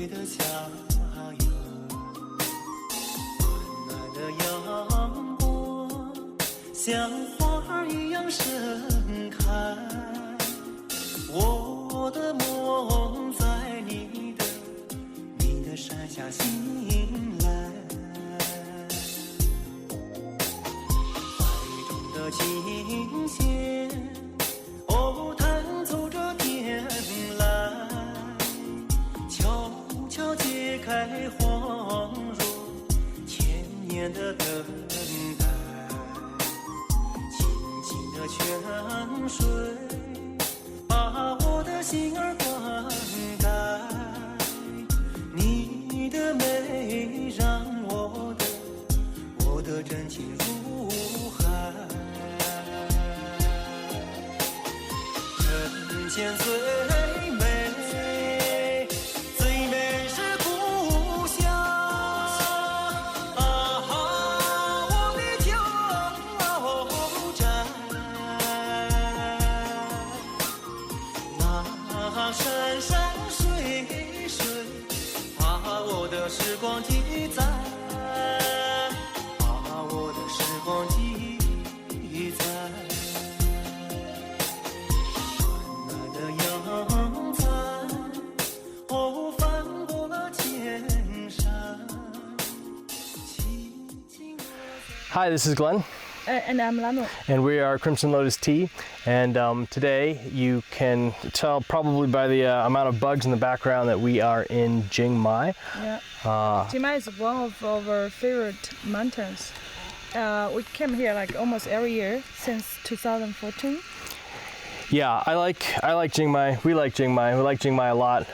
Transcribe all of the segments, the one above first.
的下游，温暖的阳光像花儿一样盛开。我的梦在你的山下醒来，怀中的琴弦，哦，弹奏着天籁，悄悄解开恍若千年的等待，轻轻的泉水把我的心儿灌溉，你的美让我的真情如海，人间最美最美是故乡啊，我的旧宅，那山山水水把我的时光记载，把我的时光记载，温暖的阳彩，哦，翻过了千山，轻轻地 Hi, this is Glenn, And I'm Lano. and we are Crimson Lotus Tea. And today you can tell probably by the amount of bugs in the background that we are in Jingmai. Yeah. Jingmai is one of our favorite mountains. We came here like almost every year since 2014. Yeah, I like Jingmai. We like Jingmai. We like Jingmai a lot.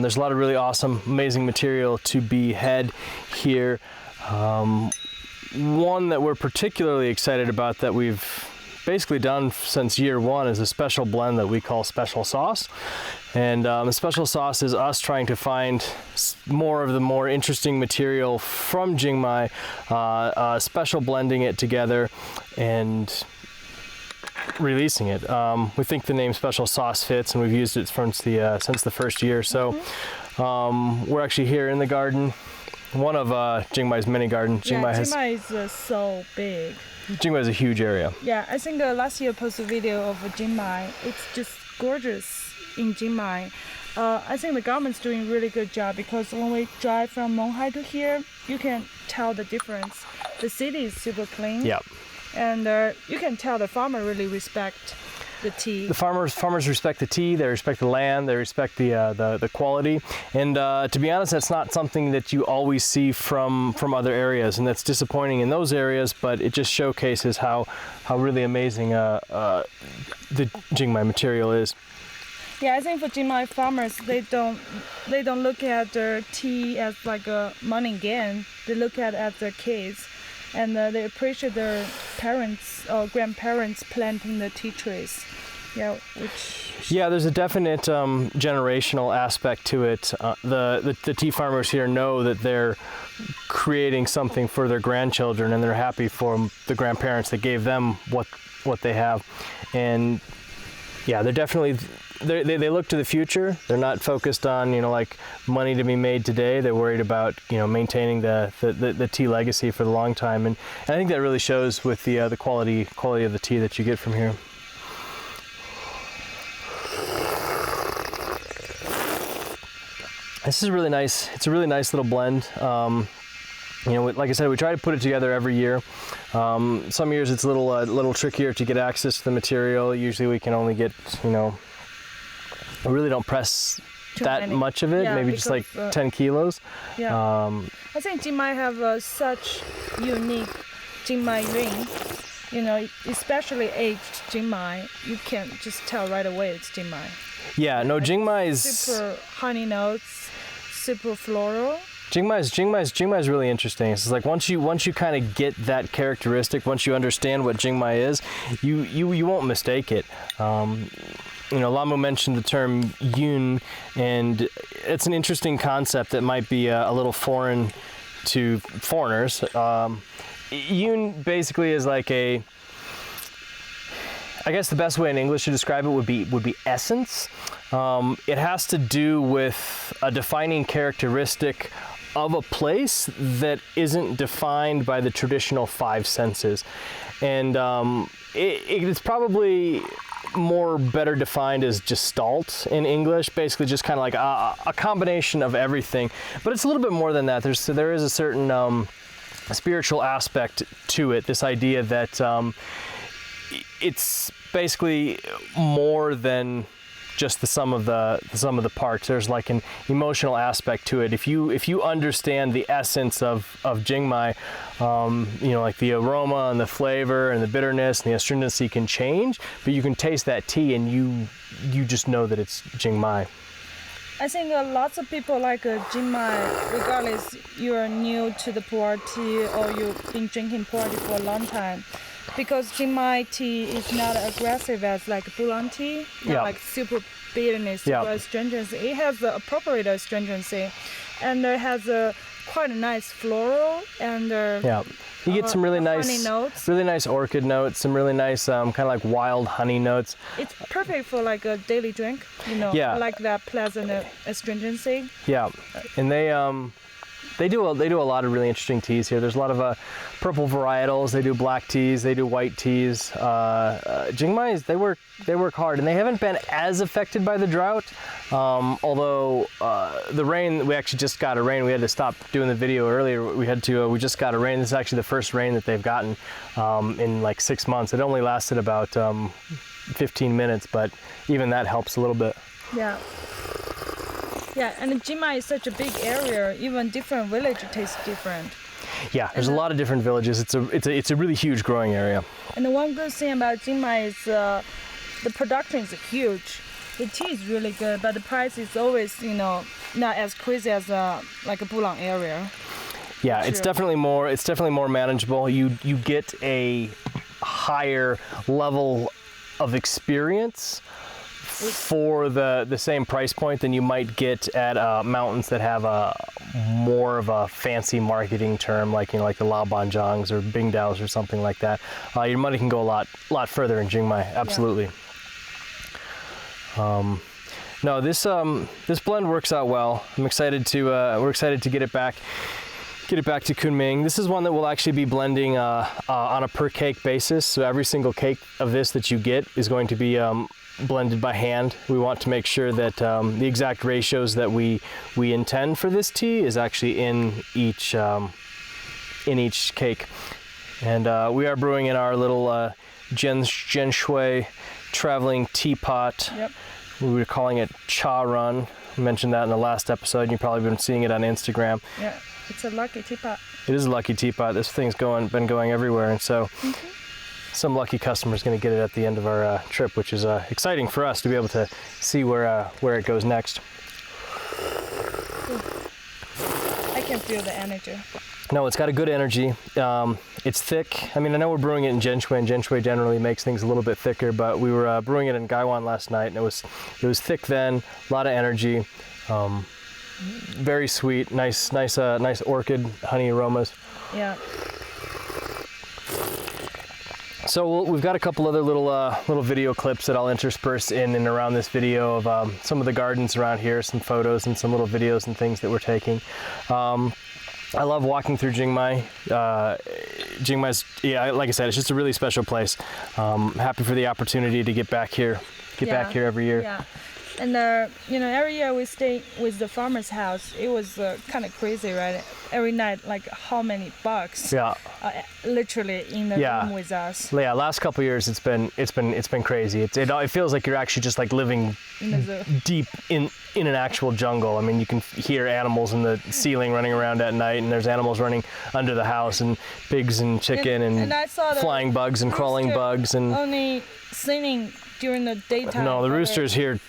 There's a lot of really awesome, amazing material to be had here. One that we're particularly excited about that we've basically done since year one is a special blend that we call Special Sauce. And the Special Sauce is us trying to find more of the more interesting material from Jingmai, special blending it together and releasing it. We think the name Special Sauce fits, and we've used it since the first year. So we're actually here in the garden. One of Jingmai's many gardens. Jingmai is so big. Jingmai is a huge area. Yeah, I think last year posted a video of Jingmai. It's just gorgeous in Jingmai. I think the government's doing a really good job because when we drive from Monghai to here, you can tell the difference. The city is super clean. Yep. And you can tell the farmer really respect the tea. The farmers respect the tea, they respect the land, they respect the quality. And to be honest, that's not something that you always see from other areas, and that's disappointing in those areas, but it just showcases how really amazing the Jingmai material is. Yeah, I think for Jingmai farmers, they don't look at their tea as like a money gain. They look at it as their kids, and they appreciate their parents or grandparents planting the tea trees. Yeah, Yeah, there's a definite generational aspect to it. The tea farmers here know that they're creating something for their grandchildren, and they're happy for the grandparents that gave them what they have. And yeah, they're definitely they look to the future. They're not focused on like money to be made today. They're worried about maintaining the tea legacy for the long time, and I think that really shows with the quality of the tea that you get from here. This is really nice. It's a really nice little blend. Like I said, we try to put it together every year. Some years it's a little trickier to get access to the material. Usually we can only get, I really don't press that much of it. Yeah, maybe just like 10 kilos. Yeah. I think Jingmai have such unique Jingmai ring. Especially aged Jingmai, you can just tell right away it's Jingmai. Yeah, no, Jingmai is super honey notes, super floral. Jingmai is really interesting. It's like once you kind of get that characteristic, once you understand what Jingmai is, you won't mistake it. Lamu mentioned the term Yun, and it's an interesting concept that might be a little foreign to foreigners. Yun basically is like I guess the best way in English to describe it would be essence. It has to do with a defining characteristic of a place that isn't defined by the traditional five senses. And it's probably more better defined as gestalt in English, basically just kind of like a combination of everything. But it's a little bit more than that. There is a certain spiritual aspect to it, this idea that it's basically more than just the sum of the parts. There's like an emotional aspect to it. If you understand the essence of Jingmai, you know, like the aroma and the flavor and the bitterness and the astringency can change, but you can taste that tea and you just know that it's Jingmai. I think lots of people like Jingmai, regardless you're new to the pu'er tea or you've been drinking pu'er tea for a long time. Because Jingmai tea is not aggressive as like Oolong tea, not like super bitterness, super astringency. It has the appropriate astringency, and it has quite a nice floral and you get some really nice notes. Really nice orchid notes, some really nice kind of like wild honey notes. It's perfect for like a daily drink, you know. I like that pleasant astringency. Yeah, and they do a lot of really interesting teas here. There's a lot of purple varietals. They do black teas. They do white teas. Jingmai's, they work hard, and they haven't been as affected by the drought. Although the rain, we actually just got a rain. We had to stop doing the video earlier. We just got a rain. This is actually the first rain that they've gotten in like 6 months. It only lasted about 15 minutes, but even that helps a little bit. Yeah. Yeah, and Jingmai is such a big area. Even different village tastes different. Yeah, there's a lot of different villages. It's a really huge growing area. And the one good thing about Jingmai is the production is huge. The tea is really good, but the price is always, you know, not as crazy as like a Oolong area. Yeah, it's definitely more manageable. You get a higher level of experience for the same price point than you might get at mountains that have more of a fancy marketing term, like, you know, like the Lao Banjiangs or Bingdaos or something like that. Your money can go a lot further in Jingmai, absolutely. No, this blend works out well. I'm excited to we're excited to get it back to Kunming. This is one that we'll actually be blending on a per cake basis. So every single cake of this that you get is going to be blended by hand. We want to make sure that the exact ratios that we intend for this tea is actually in each cake. And we are brewing in our little Jinshui traveling teapot. Yep. We were calling it Cha Run. I mentioned that in the last episode, and you've probably been seeing it on Instagram. Yeah, it's a lucky teapot. It is a lucky teapot. This thing's been going everywhere, and so some lucky customer's going to get it at the end of our trip, which is exciting for us to be able to see where it goes next. I can feel the energy. No, it's got a good energy. It's thick. I mean, I know we're brewing it in Jinshui, and Jinshui generally makes things a little bit thicker, but we were brewing it in Gaiwan last night, and it was thick then, a lot of energy, very sweet, nice orchid honey aromas. Yeah. So we've got a couple other little video clips that I'll intersperse in and around this video of some of the gardens around here, some photos and some little videos and things that we're taking. I love walking through Jingmai. Jingmai's, like I said, it's just a really special place. Happy for the opportunity to get back here every year. Yeah. And you know, every year we stay with the farmer's house. It was kind of crazy, right? Every night, like how many bugs? Yeah. Literally in the room with us. Yeah. Last couple of years, it's been crazy. It feels like you're actually just like living deep in an actual jungle. I mean, you can hear animals in the ceiling running around at night, and there's animals running under the house, and pigs and chicken and I saw flying bugs and crawling bugs and only singing during the daytime. No, the roosters here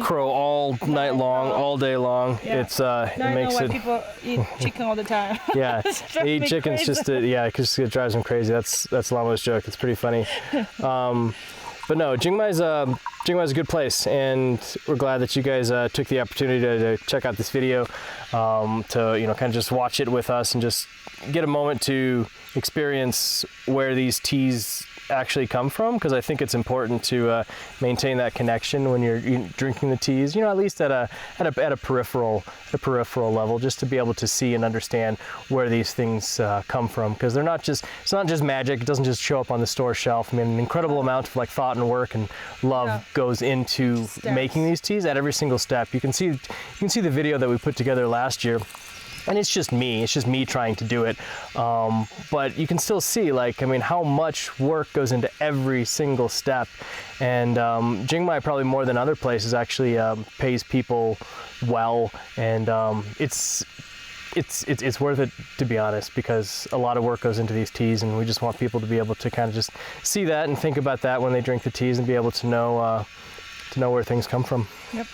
crow all night long, all day long. Yeah. It's it makes why people eat chicken all the time. Yeah, they eat chickens crazy. Because it drives them crazy. That's Lamo's joke. It's pretty funny. But no, Jingmai's a good place, and we're glad that you guys took the opportunity to check out this video, to kind of just watch it with us and just get a moment to experience where these teas actually come from, because I think it's important to maintain that connection when you're drinking the teas. You know, at least at a peripheral level, just to be able to see and understand where these things come from, because they're not just, it's not just magic. It doesn't just show up on the store shelf. I mean, an incredible amount of like thought and work and love goes into making these teas at every single step. You can see the video that we put together last year. And it's just me trying to do it. But you can still see, like, I mean, how much work goes into every single step. And Jingmai, probably more than other places, actually pays people well. And it's worth it, to be honest, because a lot of work goes into these teas, and we just want people to be able to kind of just see that and think about that when they drink the teas, and be able to know where things come from. Yep.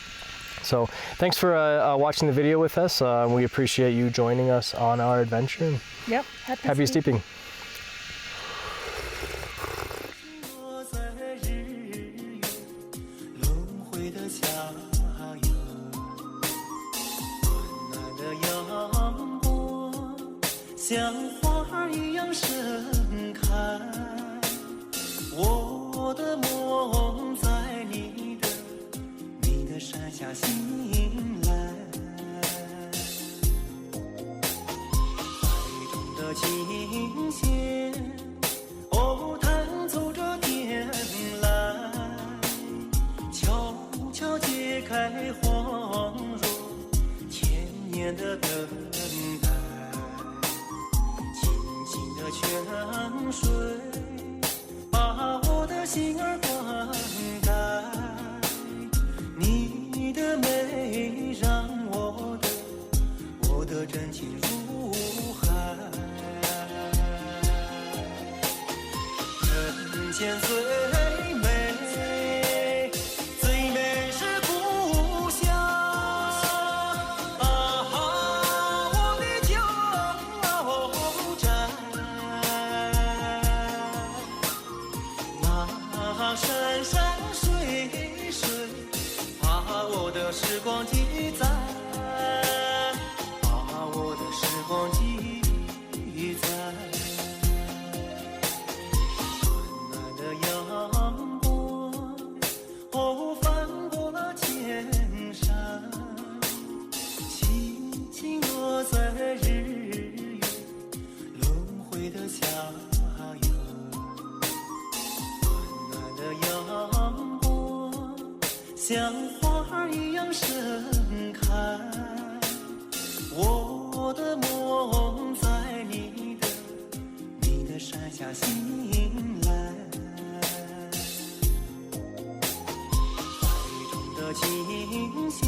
So thanks for watching the video with us. We appreciate you joining us on our adventure. Yep. Happy steeping.醒来，海中的琴弦，哦，弹奏着天籁，悄悄揭开恍若千年的等待，清清的泉水，把我的心儿灌溉。你的美让我的真情如海，人间最美，最美是故乡啊！我的旧宅，那山山水水。把我的时光记载，把我的时光记载。温暖的阳光，哦，翻过了千山，轻轻落在日月轮回的下游。温暖的阳光，像花一样盛开，我的梦在你的山下醒来，海中的琴弦，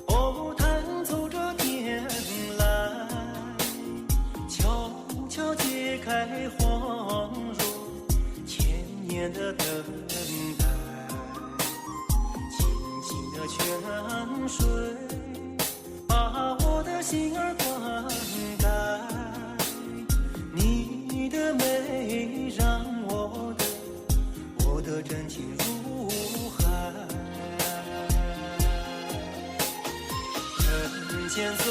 哦，弹奏着天籁，悄悄揭开恍若千年的等待。泉水把我的心儿灌溉，你的美让我的真情如海，人间最